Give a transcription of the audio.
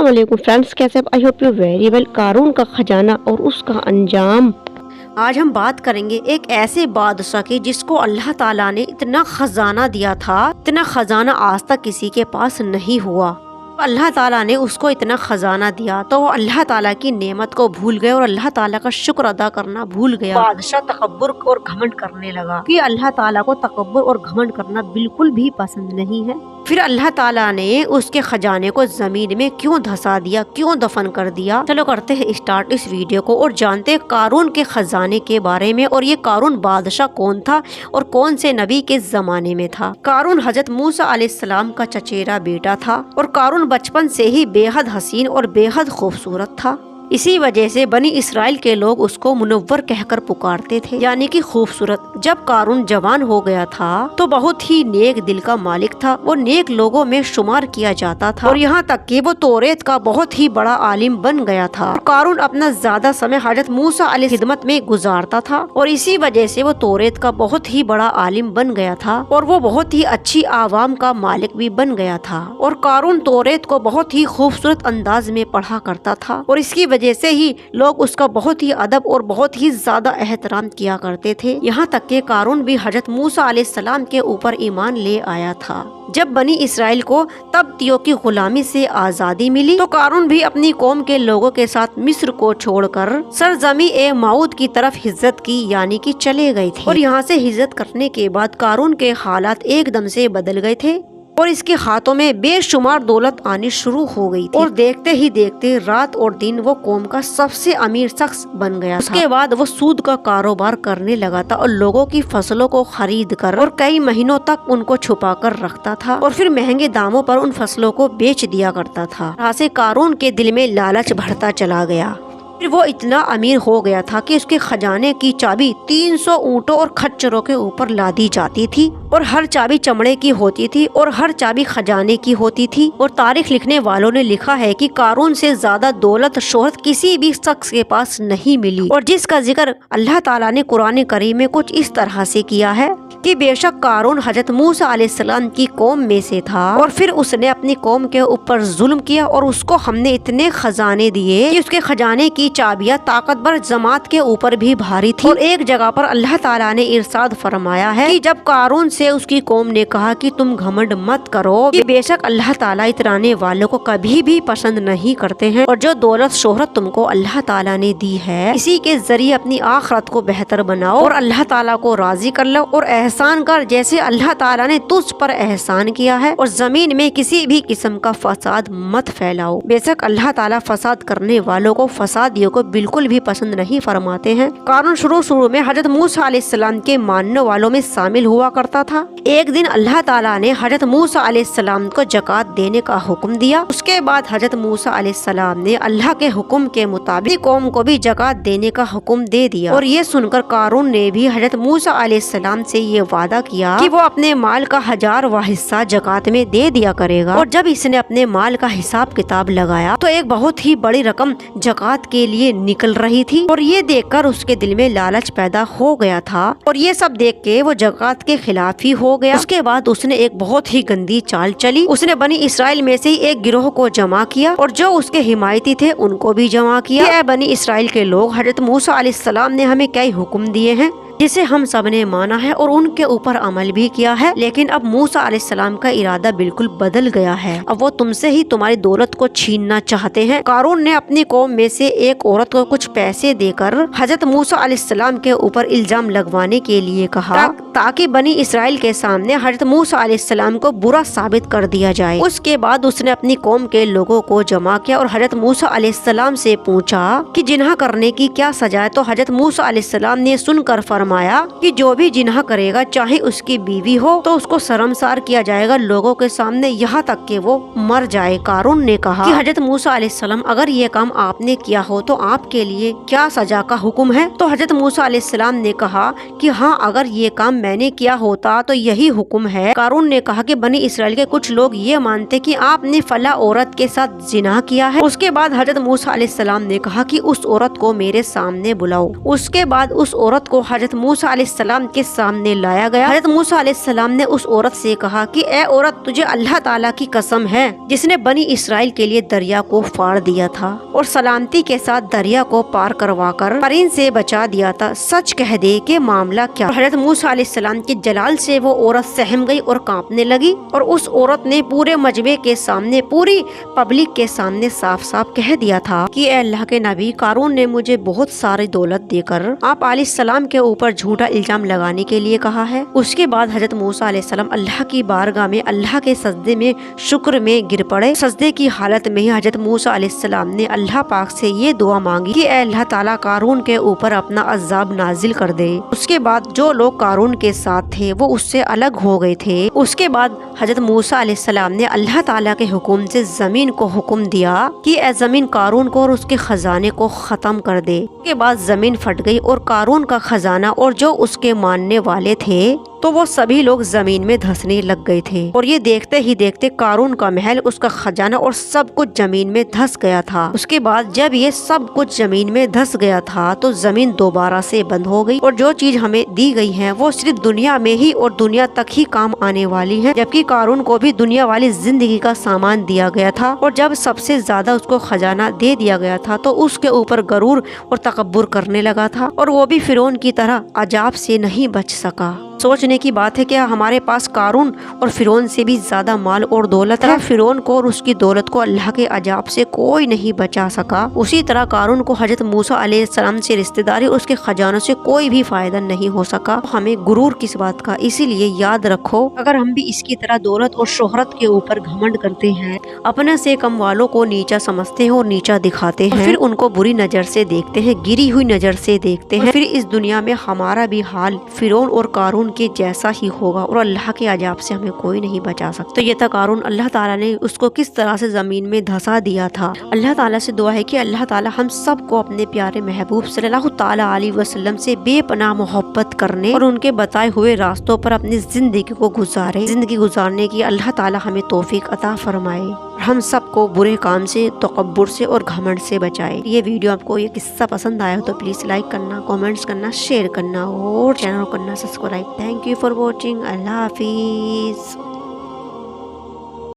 अस्सलामुअलैकुम फ्रेंड्स, कैसे आप? I hope you very well. कारून का खजाना और उसका अंजाम। आज हम बात करेंगे एक ऐसे बादशाह की जिसको अल्लाह ताला ने इतना खजाना दिया था, इतना खजाना आज तक किसी के पास नहीं हुआ। अल्लाह ताला ने उसको इतना खजाना दिया तो वो अल्लाह ताला की नेमत को भूल गए और अल्लाह ताला का शुक्र अदा करना भूल गया। बादशाह तकब्बुर और घमंड करने लगा कि अल्लाह ताला को तकब्बुर और घमंड करना बिल्कुल भी पसंद नहीं है। फिर अल्लाह ताला ने उसके खजाने को जमीन में क्यों धंसा दिया, क्यों दफन कर दिया। चलो करते हैं स्टार्ट इस वीडियो को और जानते हैं कारून के खजाने के बारे में। और ये कारून बादशाह कौन था और कौन से नबी के जमाने में था। कारून हजरत मूसा अलैहिस्सलाम का चचेरा बेटा था और कारून बचपन से ही बेहद हसीन और बेहद खूबसूरत था। इसी वजह से बनी इसराइल के लोग उसको मुनव्वर कहकर पुकारते थे, यानी कि खूबसूरत। जब कारून जवान हो गया था तो बहुत ही नेक दिल का मालिक था। वो नेक लोगों में शुमार किया जाता था और यहाँ तक कि वो तौरेत का बहुत ही बड़ा आलिम बन गया था। कारून अपना ज्यादा समय हजरत मूसा अलैहि खिदमत में गुजारता था और इसी वजह से वो तौरेत का बहुत ही बड़ा आलिम बन गया था और वो बहुत ही अच्छी आवाम का मालिक भी बन गया था। और कारून तौरेत को बहुत ही खूबसूरत अंदाज में पढ़ा करता था और इसकी वजह से ही लोग उसका बहुत ही अदब और बहुत ही ज्यादा एहतराम किया करते थे। यहाँ तक कि कारून भी हजरत मूसा अलैहिस्सलाम के ऊपर ईमान ले आया था। जब बनी इसराइल को तब्तियों की गुलामी से आजादी मिली तो कारून भी अपनी कौम के लोगों के साथ मिस्र को छोड़कर सरजमी ए माऊद की तरफ हिजरत की, यानी कि चले गए थे। और यहाँ से हिजरत करने के बाद कारून के हालात एकदम से बदल गए थे और इसके हाथों में बेशुमार दौलत आनी शुरू हो गई थी। और देखते ही देखते रात और दिन वो कौम का सबसे अमीर शख्स बन गया था। उसके बाद वो सूद का कारोबार करने लगा था और लोगों की फसलों को खरीद कर और कई महीनों तक उनको छुपा कर रखता था और फिर महंगे दामों पर उन फसलों को बेच दिया करता था। यहाँ से कारून के दिल में लालच बढ़ता चला गया। फिर वो इतना अमीर हो गया था कि उसके खजाने की चाबी 300 ऊंटों और खच्चरों के ऊपर लादी जाती थी और हर चाबी चमड़े की होती थी और हर चाबी खजाने की होती थी। और तारीख लिखने वालों ने लिखा है कि कारून से ज्यादा दौलत शोहरत किसी भी शख्स के पास नहीं मिली। और जिसका जिक्र अल्लाह ताला ने कुरान करीम में कुछ इस तरह से किया है कि बेशक कारून हजरत मूसा अलैहिस्सलाम की कौम में से था और फिर उसने अपनी कौम के ऊपर जुल्म किया और उसको हमने इतने खजाने दिए कि उसके खजाने की चाबियां ताकतवर जमात के ऊपर भी भारी थी। और एक जगह पर अल्लाह ताला ने इरशाद फरमाया है कि जब कारून से उसकी कौम ने कहा कि तुम घमंड मत करो, कि बेशक अल्लाह ताला इतराने वालों को कभी भी पसंद नहीं करते हैं और जो दौलत शोहरत तुमको अल्लाह ताला ने दी है इसी के जरिए अपनी आखिरत को बेहतर बनाओ और अल्लाह ताला को राजी कर लो और एहसान कर जैसे अल्लाह ताला ने तुझ पर एहसान किया है। और जमीन में किसी भी किस्म का फसाद मत फैलाओ, बेशक अल्लाह ताला फसाद करने वालों को फसादियों को बिल्कुल भी पसंद नहीं फरमाते हैं। कारून शुरू में हजरत मूसा अलैहिस्सलाम के मानने वालों में शामिल हुआ करता था। एक दिन अल्लाह ताला ने हजरत मूसा अलैहिस्सलाम को ज़कात देने का हुक्म दिया। उसके बाद हजरत मूसा अलैहिस्सलाम ने अल्लाह के हुक्म के मुताबिक कौम को भी ज़कात देने का हुक्म दे दिया। और ये सुनकर कारून ने भी हजरत मूसा अलैहिस्सलाम से ये वादा किया कि वो अपने माल का 1000वां हिस्सा ज़कात में दे दिया करेगा। और जब इसने अपने माल का हिसाब किताब लगाया तो एक बहुत ही बड़ी रकम ज़कात के लिए निकल रही थी और ये देखकर उसके दिल में लालच पैदा हो गया था और ये सब देख के वो ज़कात के खिलाफ ही हो गया। उसके बाद उसने एक बहुत ही गंदी चाल चली। उसने बनी इसराइल में से ही एक गिरोह को जमा किया और जो उसके हिमायती थे उनको भी जमा किया। बनी इसराइल के लोग, हजरत मूसा अलैहिस्सलाम ने हमें क्या हुक्म दिए हैं जिसे हम सब ने माना है और उनके ऊपर अमल भी किया है, लेकिन अब मूसा अलैहिस्सलाम का इरादा बिल्कुल बदल गया है। अब वो तुमसे ही तुम्हारी दौलत को छीनना चाहते हैं। कारून ने अपनी कौम में से एक औरत को कुछ पैसे देकर हजरत मूसा अलैहिस्सलाम के ऊपर इल्जाम लगवाने के लिए कहा ताकि बनी इसराइल के सामने हजरत मूसा अलैहिस्सलाम को बुरा साबित कर दिया जाए। उसके बाद उसने अपनी कौम के लोगों को जमा किया और हजरत मूसा अलैहिस्सलाम से पूछा कि जिन्हा करने की क्या सजा है। तो हजरत मूसा अलैहिस्सलाम ने सुनकर फरमाया कि जो भी जिन्हा करेगा चाहे उसकी बीवी हो तो उसको शर्मसार किया जाएगा लोगों के सामने, यहाँ तक कि वो मर जाए। कारून ने कहा कि हजरत मूसा अलैहिस्सलाम अगर ये काम आपने किया हो तो आपके लिए क्या सजा का हुक्म है। तो हजरत मूसा अलैहिस्सलाम ने कहा कि हाँ, अगर ये काम میں نے کیا ہوتا تو یہی حکم ہے۔ قارون نے کہا کہ بنی اسرائیل کے کچھ لوگ یہ مانتے کہ آپ نے فلاں عورت کے ساتھ زنا کیا ہے۔ اس کے بعد حضرت موسیٰ علیہ السلام نے کہا کہ اس عورت کو میرے سامنے بلاؤ۔ اس کے بعد اس عورت کو حضرت موسیٰ علیہ السلام کے سامنے لایا گیا۔ حضرت موسیٰ علیہ السلام نے اس عورت سے کہا کہ اے عورت، تجھے اللہ تعالیٰ کی قسم ہے جس نے بنی اسرائیل کے لیے دریا کو پھاڑ دیا تھا اور سلامتی کے ساتھ دریا کو پار کروا کر فرعون سے بچا دیا تھا، سچ کہہ دے کہ معاملہ کیا۔ حضرت موسیٰ علیہ السلام کے جلال سے وہ عورت سہم گئی اور کانپنے لگی، اور اس عورت نے پورے مجمع کے سامنے، پوری پبلک کے سامنے صاف صاف کہہ دیا تھا کہ اے اللہ کے نبی، قارون نے مجھے بہت ساری دولت دے کر آپ علیہ السلام کے اوپر جھوٹا الزام لگانے کے لیے کہا ہے۔ اس کے بعد حضرت موسیٰ علیہ السلام اللہ کی بارگاہ میں اللہ کے سجدے میں شکر میں گر پڑے۔ سجدے کی حالت میں حضرت موسیٰ علیہ السلام نے اللہ پاک سے یہ دعا مانگی کہ اے اللہ تعالیٰ، قارون کے اوپر اپنا عذاب نازل کر دے۔ اس کے بعد جو لوگ قارون کے ساتھ تھے وہ اس سے الگ ہو گئے تھے۔ اس کے بعد حضرت موسیٰ علیہ السلام نے اللہ تعالیٰ کے حکم سے زمین کو حکم دیا کہ اے زمین، قارون کو اور اس کے خزانے کو ختم کر دے۔ اس کے بعد زمین پھٹ گئی اور قارون کا خزانہ اور جو اس کے ماننے والے تھے تو وہ سبھی لوگ زمین میں دھسنے لگ گئے تھے، اور یہ دیکھتے ہی دیکھتے قارون کا محل، اس کا خزانہ اور سب کچھ زمین میں دھس گیا تھا۔ اس کے بعد جب یہ سب کچھ زمین میں دھس گیا تھا تو زمین دوبارہ سے بند ہو گئی، اور جو چیز ہمیں دی گئی ہے وہ صرف دنیا میں ہی اور دنیا تک ہی کام آنے والی ہے، جبکہ قارون کو بھی دنیا والی زندگی کا سامان دیا گیا تھا، اور جب سب سے زیادہ اس کو خزانہ دے دیا گیا تھا تو اس کے اوپر غرور اور تکبر کرنے لگا تھا، اور وہ بھی فرعون کی طرح عذاب سے نہیں بچ سکا۔ سوچنے کی بات ہے کہ ہمارے پاس قارون اور فرعون سے بھی زیادہ مال اور دولت ہے۔ فرعون کو اور اس کی دولت کو اللہ کے عذاب سے کوئی نہیں بچا سکا، اسی طرح قارون کو حضرت موسیٰ علیہ السلام سے رشتہ داری، اس کے خزانوں سے کوئی بھی فائدہ نہیں ہو سکا۔ ہمیں غرور کس بات کا؟ اسی لیے یاد رکھو، اگر ہم بھی اس کی طرح دولت اور شہرت کے اوپر گھمنڈ کرتے ہیں، اپنے سے کم والوں کو نیچا سمجھتے ہیں اور نیچا دکھاتے ہیں، پھر ان کو بری نظر سے دیکھتے ہیں، گری ہوئی نظر سے دیکھتے ہیں، پھر اس دنیا میں ہمارا بھی حال فرعون اور قارون کے جیسا ہی ہوگا، اور اللہ کے عذاب سے ہمیں کوئی نہیں بچا سکتا۔ تو یہ تھا قارون، اللہ تعالیٰ نے اس کو کس طرح سے زمین میں دھسا دیا تھا۔ اللہ تعالیٰ سے دعا ہے کہ اللہ تعالیٰ ہم سب کو اپنے پیارے محبوب صلی اللہ تعالیٰ علیہ وسلم سے بے پناہ محبت کرنے اور ان کے بتائے ہوئے راستوں پر اپنی زندگی کو زندگی گزارنے کی اللہ تعالیٰ ہمیں توفیق عطا فرمائے، اور ہم سب کو برے کام سے، تکبر سے اور گھمنڈ سے بچائے۔ یہ ویڈیو آپ کو یہ قصہ پسند آیا ہو تو پلیز لائک کرنا، کامنٹس کرنا، شیئر کرنا اور چینل کو کرنا subscribe. Thank you for watching. اللہ حافظ۔